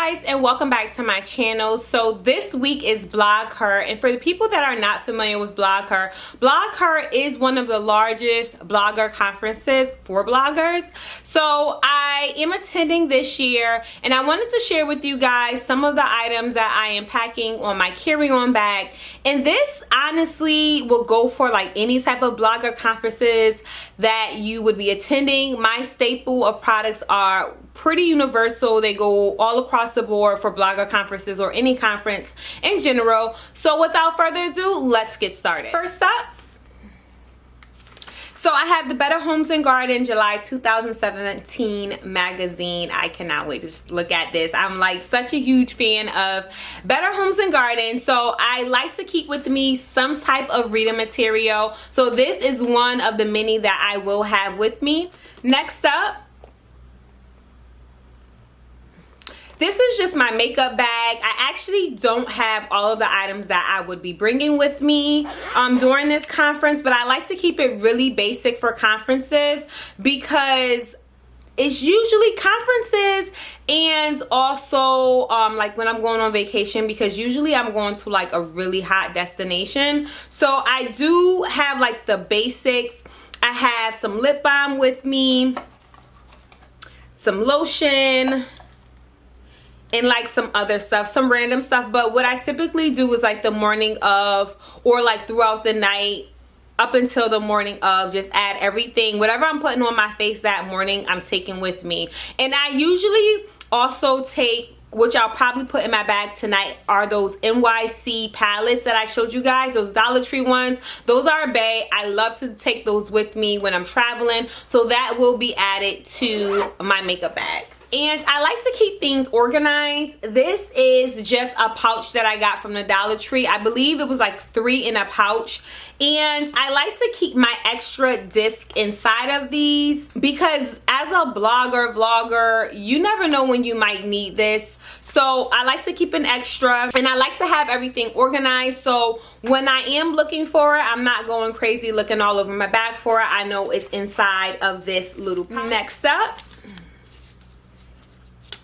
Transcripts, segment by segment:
guys, and welcome back to my channel. So this week is Blog Her, and for the people that are not familiar with Blog Her is one of the largest blogger conferences for bloggers. So I am attending this year, and I wanted to share with you guys some of the items that I am packing on my carry-on bag. And this honestly will go for like any type of blogger conferences that you would be attending. My staple of products are pretty universal. They go all across the board for blogger conferences or any conference in general. So without further ado, let's get started. First up, so I have the Better Homes and Garden July 2017 magazine. I cannot wait to just look at this. I'm like such a huge fan of Better Homes and Garden. So I like to keep with me some type of reading material. So this is one of the many that I will have with me. Next up, this is just my makeup bag. I actually don't have all of the items that I would be bringing with me during this conference, but I like to keep it really basic for conferences because it's usually conferences and also like when I'm going on vacation, because usually I'm going to like a really hot destination. So I do have like the basics. I have some lip balm with me, some lotion, and like some other stuff, some random stuff. But what I typically do is like the morning of, or like throughout the night up until the morning of, just add everything, whatever I'm putting on my face that morning, I'm taking with me. And I usually also take, which I'll probably put in my bag tonight, are those NYC palettes that I showed you guys, those Dollar Tree ones. Those are bae. I love to take those with me when I'm traveling, so that will be added to my makeup bag. And I like to keep things organized. This is just a pouch that I got from the Dollar Tree. I believe it was like 3 in a pouch. And I like to keep my extra disc inside of these because as a vlogger, you never know when you might need this. So I like to keep an extra, and I like to have everything organized. So when I am looking for it, I'm not going crazy looking all over my bag for it. I know it's inside of this little pouch. Next up,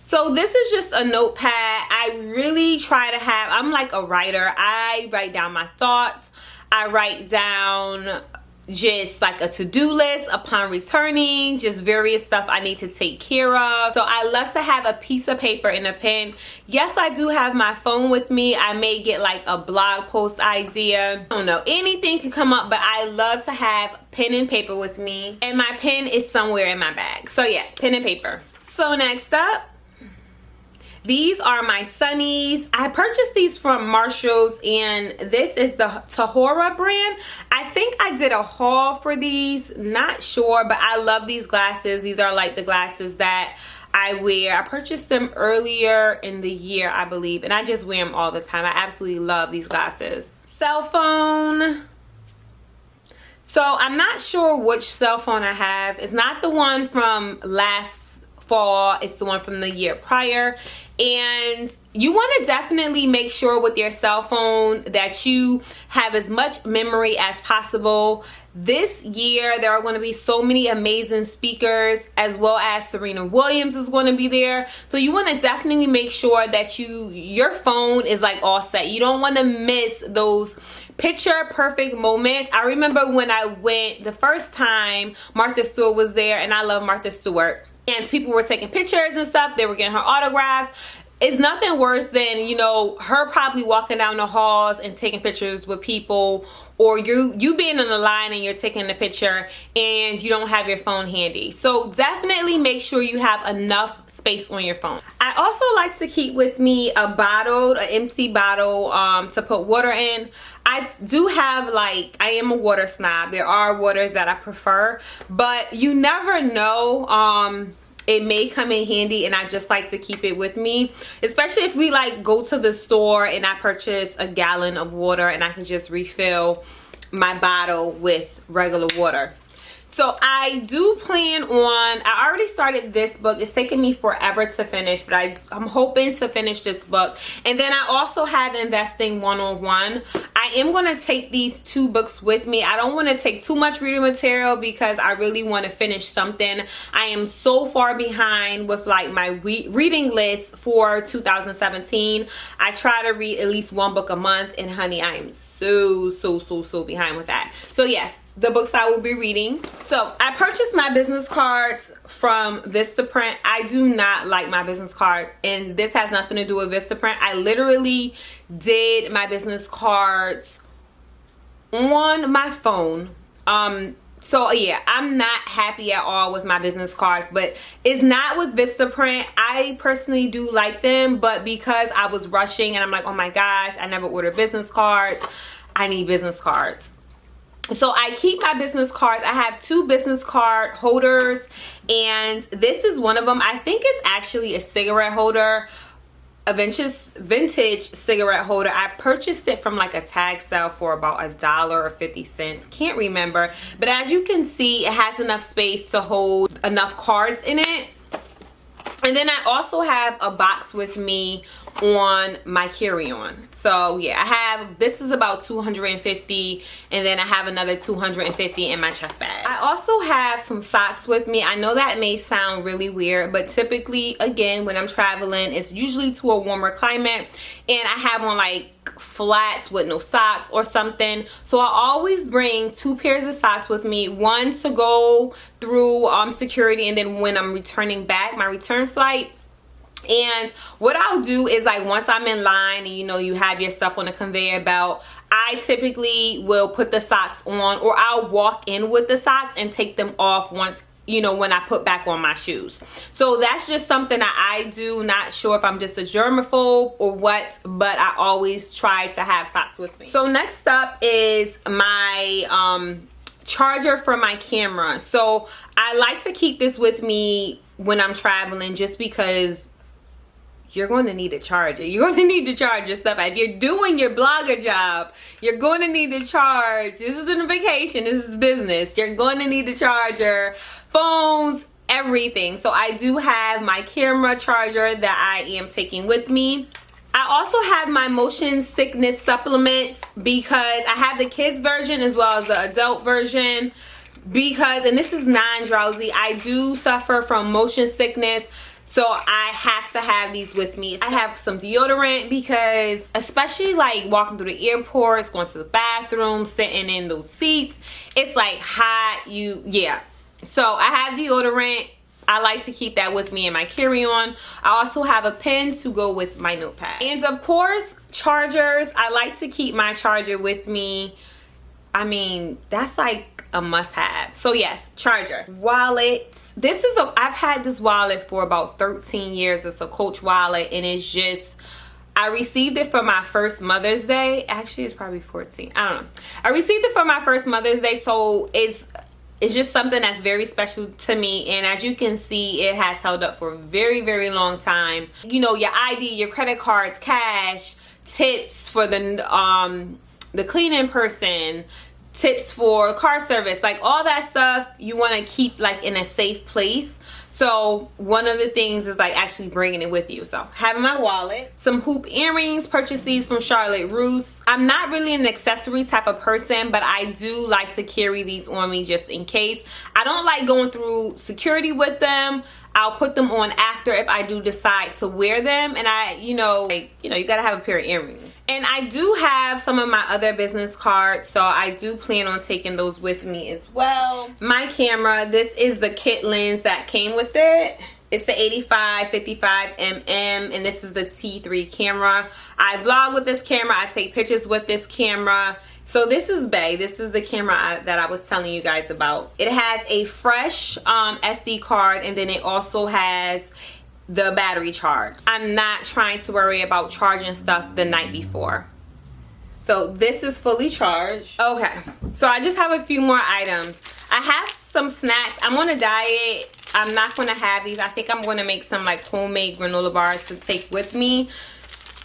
so this is just a notepad. I really try to have, I'm like a writer. I write down my thoughts. I write down just like a to-do list upon returning, just various stuff I need to take care of. So I love to have a piece of paper and a pen. Yes, I do have my phone with me. I may get like a blog post idea. I don't know, anything can come up, but I love to have pen and paper with me. And my pen is somewhere in my bag. So yeah, pen and paper. So next up, these are my sunnies. I purchased these from Marshall's, and this is the Tahora brand. I think I did a haul for these, not sure, but I love these glasses. These are like the glasses that I wear. I purchased them earlier in the year, I believe, and I just wear them all the time. I absolutely love these glasses. Cell phone. So I'm not sure which cell phone I have. It's not the one from last fall, it's the one from the year prior. And you want to definitely make sure with your cell phone that you have as much memory as possible. This year there are going to be so many amazing speakers, as well as Serena Williams is going to be there. So you want to definitely make sure that your phone is like all set. You don't want to miss those picture perfect moments. I remember when I went the first time, Martha Stewart was there, and I love Martha Stewart. And people were taking pictures and stuff. They were getting her autographs. It's nothing worse than, you know, her probably walking down the halls and taking pictures with people, or you being in the line and you're taking the picture and you don't have your phone handy. So definitely make sure you have enough space on your phone. I also like to keep with me an empty bottle to put water in. I do have, like, I am a water snob. There are waters that I prefer, but you never know. It may come in handy, and I just like to keep it with me, especially if we like go to the store and I purchase a gallon of water and I can just refill my bottle with regular water. So I do plan on, I already started this book. It's taken me forever to finish, but I'm hoping to finish this book. And then I also have Investing 101. I am going to take these 2 books with me. I don't want to take too much reading material because I really want to finish something. I am so far behind with like my reading list for 2017. I try to read at least 1 book a month, and honey, I am so behind with that. So yes, the books I will be reading. So I purchased my business cards from Vistaprint. I do not like my business cards, and this has nothing to do with Vistaprint. I literally did my business cards on my phone. So yeah, I'm not happy at all with my business cards, but it's not with Vistaprint. I personally do like them, but because I was rushing and I'm like, oh my gosh, I never ordered business cards. I need business cards. So I keep my business cards. I have 2 business card holders, and this is one of them. I think it's actually a cigarette holder, a vintage cigarette holder. I purchased it from like a tag sale for about $1.50. Can't remember, but as you can see, it has enough space to hold enough cards in it. And then I also have a box with me on my carry-on. So yeah, I have, this is about $250, and then I have another $250 in my check bag. I also have some socks with me. I know that may sound really weird, but typically, again, when I'm traveling, it's usually to a warmer climate, and I have on like flats with no socks or something. So I always bring 2 pairs of socks with me, one to go through security, and then when I'm returning back, my return flight. And what I'll do is, like, once I'm in line and you know you have your stuff on the conveyor belt, I typically will put the socks on, or I'll walk in with the socks and take them off once, you know, when I put back on my shoes. So that's just something that I do. Not sure if I'm just a germaphobe or what, but I always try to have socks with me. So next up is my charger for my camera. So I like to keep this with me when I'm traveling, just because you're going to need a charger. You're going to need to charge your stuff. If you're doing your blogger job, you're going to need to charge. This isn't a vacation. This is business. You're going to need to charge your phones, everything. So I do have my camera charger that I am taking with me. I also have my motion sickness supplements, because I have the kids version as well as the adult version. Because, and this is non-drowsy, I do suffer from motion sickness, so I have to have these with me. I have some deodorant, because especially like walking through the airports, going to the bathroom, sitting in those seats, it's like hot, yeah. So I have deodorant. I like to keep that with me in my carry-on. I also have a pen to go with my notepad. And of course, chargers. I like to keep my charger with me. I mean, that's like a must-have. So yes, charger. Wallet. I've had this wallet for about 13 years. It's a Coach wallet, and it's just, I received it for my first Mother's Day. Actually, it's probably 14. I don't know. I received it for my first Mother's Day, so it's just something that's very special to me. And as you can see, it has held up for a very, very long time. You know, your ID, your credit cards, cash, tips for the cleaning person, tips for car service, like all that stuff you want to keep like in a safe place. So one of the things is like actually bringing it with you. So having my wallet, some hoop earrings, purchased these from Charlotte Russe. I'm not really an accessory type of person, but I do like to carry these on me just in case. I don't like going through security with them. I'll put them on after if I do decide to wear them. And you gotta have a pair of earrings. And I do have some of my other business cards, so I do plan on taking those with me as well. My camera, this is the kit lens that came with it. It's the 85-55mm, and this is the T3 camera. I vlog with this camera. I take pictures with this camera. So this is Bay. This is the camera that I was telling you guys about. It has a fresh SD card, and then it also has the battery charge. I'm not trying to worry about charging stuff the night before. So this is fully charged. Okay, so I just have a few more items. I have some snacks. I'm on a diet. I'm not going to have these. I think I'm going to make some like homemade granola bars to take with me.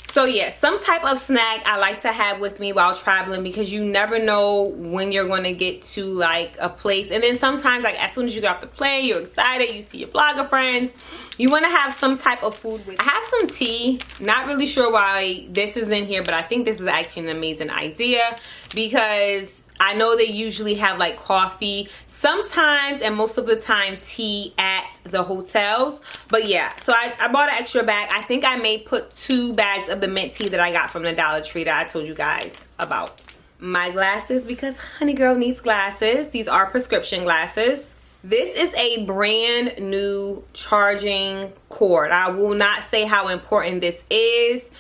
So yeah, some type of snack I like to have with me while traveling, because you never know when you're going to get to like a place. And then sometimes, like, as soon as you get off the plane, you're excited, you see your blogger friends, you want to have some type of food with you. I have some tea. Not really sure why this is in here, but I think this is actually an amazing idea, because I know they usually have like coffee sometimes, and most of the time tea at the hotels. But yeah, so I bought an extra bag. I think I may put 2 bags of the mint tea that I got from the Dollar Tree that I told you guys about. My glasses, because honey girl needs glasses. These are prescription glasses. This is a brand new charging cord. I will not say how important this is.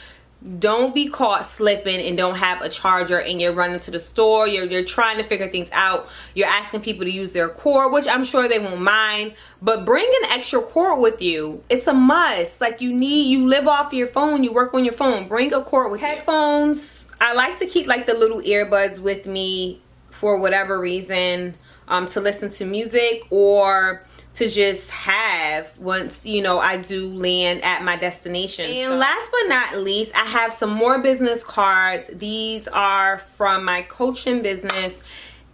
Don't be caught slipping and don't have a charger, and you're running to the store, you're trying to figure things out, you're asking people to use their cord, which I'm sure they won't mind, but bring an extra cord with you. It's a must. Like, you live off your phone, you work on your phone, bring a cord with you. Headphones, I like to keep like the little earbuds with me for whatever reason, to listen to music, or to just have once, you know, I do land at my destination. And last but not least, I have some more business cards. These are from my coaching business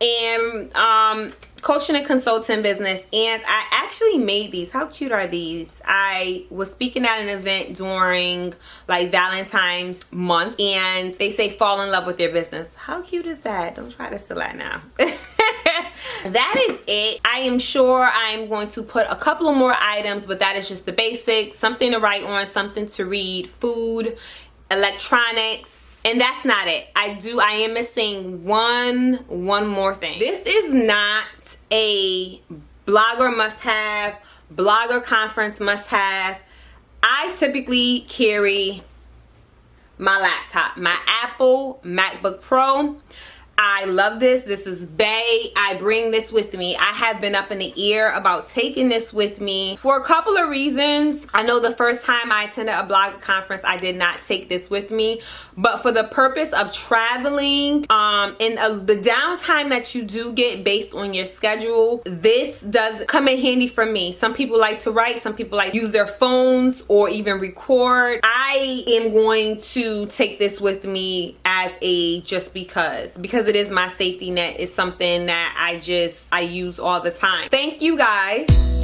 and coaching and consulting business, and I actually made these. How cute are these? I was speaking at an event during like Valentine's month, and they say fall in love with your business. How cute is that? Don't try to steal that now. That is it. I am sure I'm going to put a couple of more items, but that is just the basics. Something to write on, something to read, food, electronics, and that's not it. I am missing one more thing. This is not a blogger must-have, blogger conference must-have. I typically carry my laptop, my Apple MacBook Pro. I love this. This is bae. I bring this with me. I have been up in the air about taking this with me for a couple of reasons. I know the first time I attended a blogger conference, I did not take this with me, but for the purpose of traveling, and the downtime that you do get based on your schedule, this does come in handy for me. Some people like to write, some people like to use their phones or even record. I am going to take this with me as a just because it is my safety net. It's something that I use all the time. Thank you guys